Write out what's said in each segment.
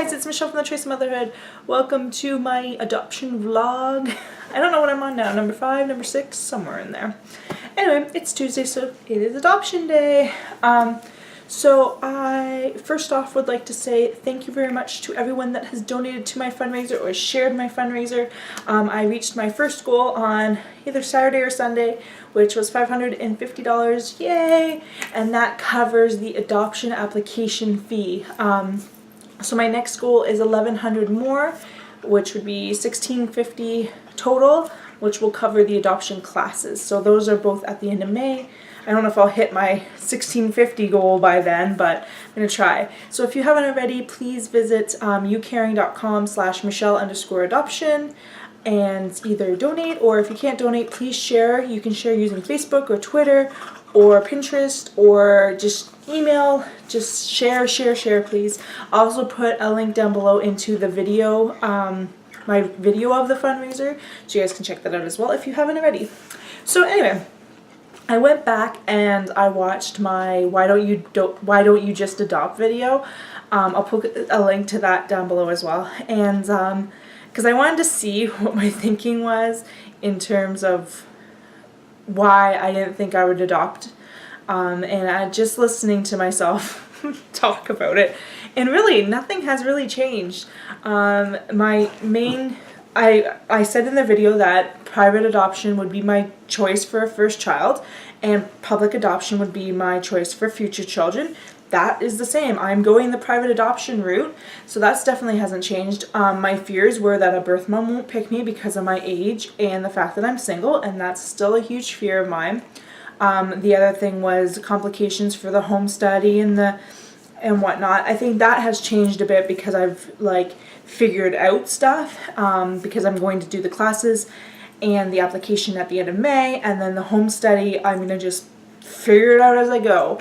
guys, it's Michelle from The Choice of Motherhood. Welcome to my adoption vlog. I don't know what I'm on now, number 5, number 6, somewhere in there. Anyway, it's Tuesday, so it is adoption day. So I first off would like to say thank you very much to everyone that has donated to my fundraiser or shared my fundraiser. I reached my first goal on either Saturday or Sunday, which was $550, yay! And that covers the adoption application fee. So my next goal is $1,100 more, which would be $1,650 total, which will cover the adoption classes. So those are both at the end of May. I don't know if I'll hit my $1,650 goal by then, but I'm going to try. So if you haven't already, please visit youcaring.com/Michelle_adoption and either donate, or if you can't donate, please share. You can share using Facebook or Twitter or Pinterest or just email. Just share, please. I'll also put a link down below into the video, my video of the fundraiser, so you guys can check that out as well if you haven't already. So anyway, I went back and I watched my why don't you just adopt video. I'll put a link to that down below as well, and because I wanted to see what my thinking was in terms of why I didn't think I would adopt, and I just listening to myself talk about it, and really nothing has really changed. I said in the video that private adoption would be my choice for a first child and public adoption would be my choice for future children. That is the same. I'm going the private adoption route, so that's definitely hasn't changed. My fears were that a birth mom won't pick me because of my age and the fact that I'm single, and that's still a huge fear of mine. The other thing was complications for the home study and whatnot. I think that has changed a bit because I've figured out stuff, because I'm going to do the classes and the application at the end of May, and then the home study I'm going to just figure it out as I go.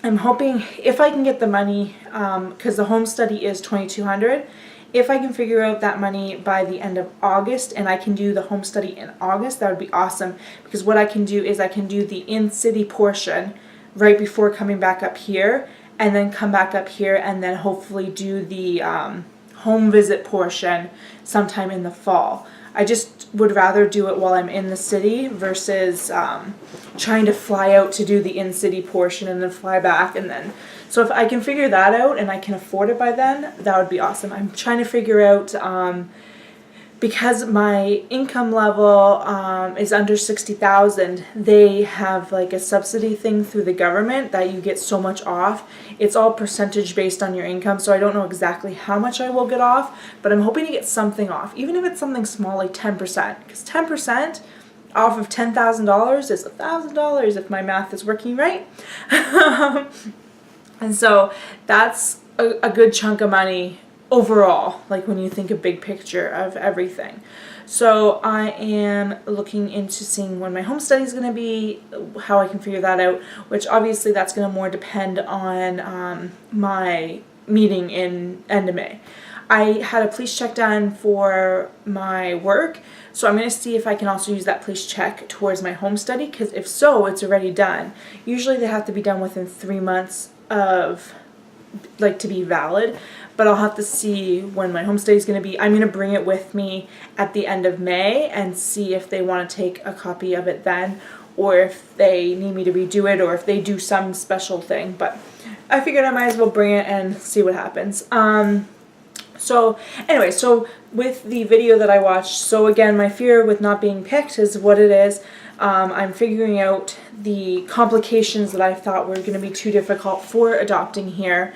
I'm hoping if I can get the money, because the home study is $2,200, if I can figure out that money by the end of August and I can do the home study in August, that would be awesome, because what I can do is I can do the in-city portion right before coming back up here, and then come back up here and then hopefully do the home visit portion sometime in the fall. I just would rather do it while I'm in the city versus trying to fly out to do the in-city portion and then fly back, and then so if I can figure that out and I can afford it by then, that would be awesome. I'm trying to figure out, because my income level is under $60,000, they have a subsidy thing through the government that you get so much off. It's all percentage based on your income, so I don't know exactly how much I will get off, but I'm hoping to get something off, even if it's something small like 10%, because 10% off of $10,000 is $1,000 if my math is working right. And so that's a good chunk of money overall, when you think a big picture of everything. So I am looking into seeing when my home study is going to be, how I can figure that out, which obviously that's going to more depend on my meeting in end of May. I had a police check done for my work, so I'm going to see if I can also use that police check towards my home study, because if so, it's already done. Usually they have to be done within 3 months of to be valid, but I'll have to see when my home study is going to be. I'm going to bring it with me at the end of May and see if they want to take a copy of it then, or if they need me to redo it, or if they do some special thing, but I figured I might as well bring it and see what happens. So anyway, so with the video that I watched, so again, my fear with not being picked is what it is. I'm figuring out the complications that I thought were going to be too difficult for adopting here.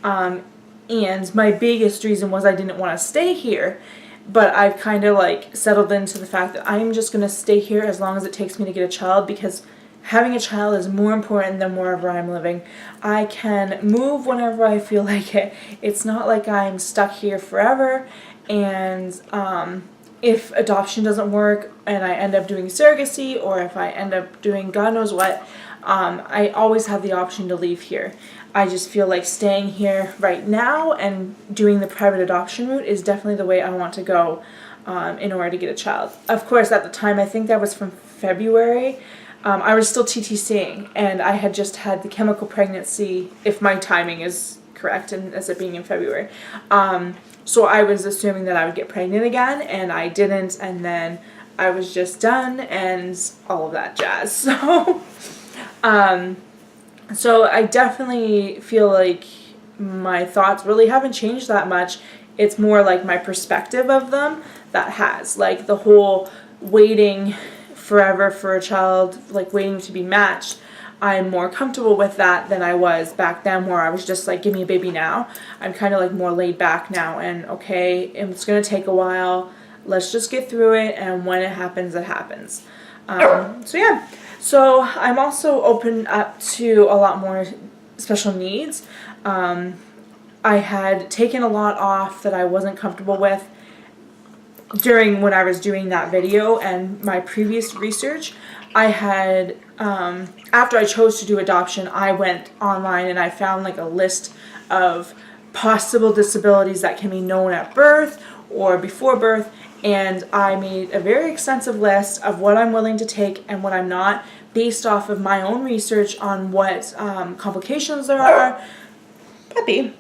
And my biggest reason was I didn't want to stay here. But I've kind of settled into the fact that I'm just going to stay here as long as it takes me to get a child, because having a child is more important than wherever I'm living. I can move whenever I feel like it. It's not like I'm stuck here forever, and if adoption doesn't work and I end up doing surrogacy, or if I end up doing God knows what, I always have the option to leave here. I just feel like staying here right now and doing the private adoption route is definitely the way I want to go in order to get a child. Of course, at the time, I think that was from February, I was still TTCing, and I had just had the chemical pregnancy, if my timing is correct, and as it being in February. So I was assuming that I would get pregnant again, and I didn't, and then I was just done, and all of that jazz. So I definitely feel like my thoughts really haven't changed that much. It's more like my perspective of them that has. Like the whole waiting forever for a child, like waiting to be matched, I'm more comfortable with that than I was back then, where I was just like, give me a baby now. I'm kind of like more laid back now, and okay, it's going to take a while. Let's just get through it, and when it happens, it happens. So yeah. So I'm also open up to a lot more special needs. I had taken a lot off that I wasn't comfortable with during when I was doing that video and my previous research. I had, after I chose to do adoption, I went online and I found like a list of possible disabilities that can be known at birth or before birth, and I made a very extensive list of what I'm willing to take and what I'm not, based off of my own research on what complications there are. Puppy.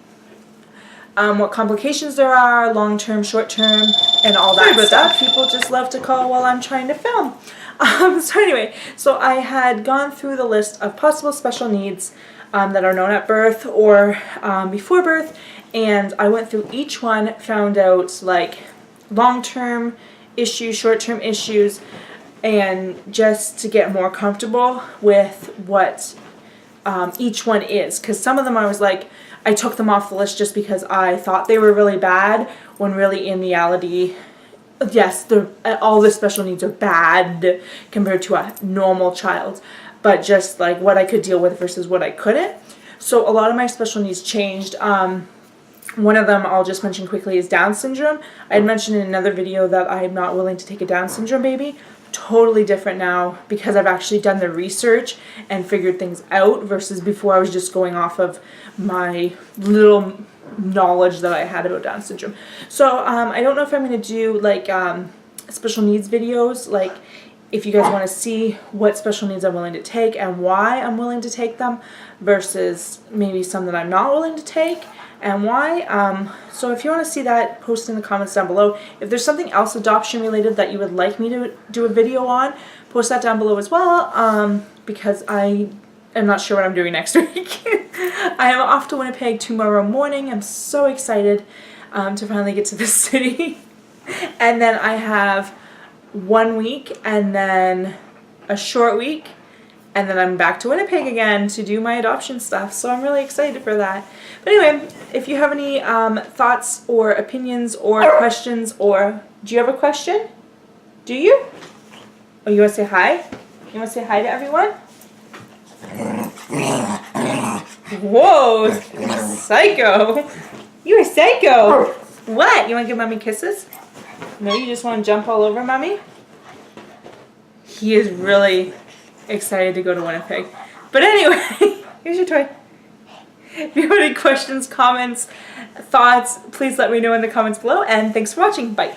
What complications there are, long-term, short-term, and all that stuff. People just love to call while I'm trying to film. So anyway, so I had gone through the list of possible special needs that are known at birth or before birth, and I went through each one, found out like long-term issues, short-term issues, and just to get more comfortable with what each one is. Because some of them I was like, I took them off the list just because I thought they were really bad, when really in reality, yes, all the special needs are bad compared to a normal child, but just like what I could deal with versus what I couldn't. So a lot of my special needs changed. One of them I'll just mention quickly is Down syndrome. I had mentioned in another video that I am not willing to take a Down syndrome baby. Totally different now because I've actually done the research and figured things out, versus before I was just going off of my little knowledge that I had about Down syndrome. So I don't know if I'm going to do like special needs videos, like if you guys want to see what special needs I'm willing to take and why I'm willing to take them, versus maybe some that I'm not willing to take and why. So if you want to see that, post in the comments down below. If there's something else adoption related that you would like me to do a video on, post that down below as well, because I am not sure what I'm doing next week. I am off to Winnipeg tomorrow morning. I'm so excited to finally get to the city. And then I have 1 week and then a short week, and then I'm back to Winnipeg again to do my adoption stuff, so I'm really excited for that. But anyway, if you have any thoughts or opinions or questions, or do you have a question? Do you? Oh, you want to say hi? You want to say hi to everyone? Whoa, psycho. You are psycho. What? You want to give Mommy kisses? No, you just want to jump all over Mommy? He is really excited to go to Winnipeg. But anyway, here's your toy. If you have any questions, comments, thoughts, please let me know in the comments below, and thanks for watching. Bye.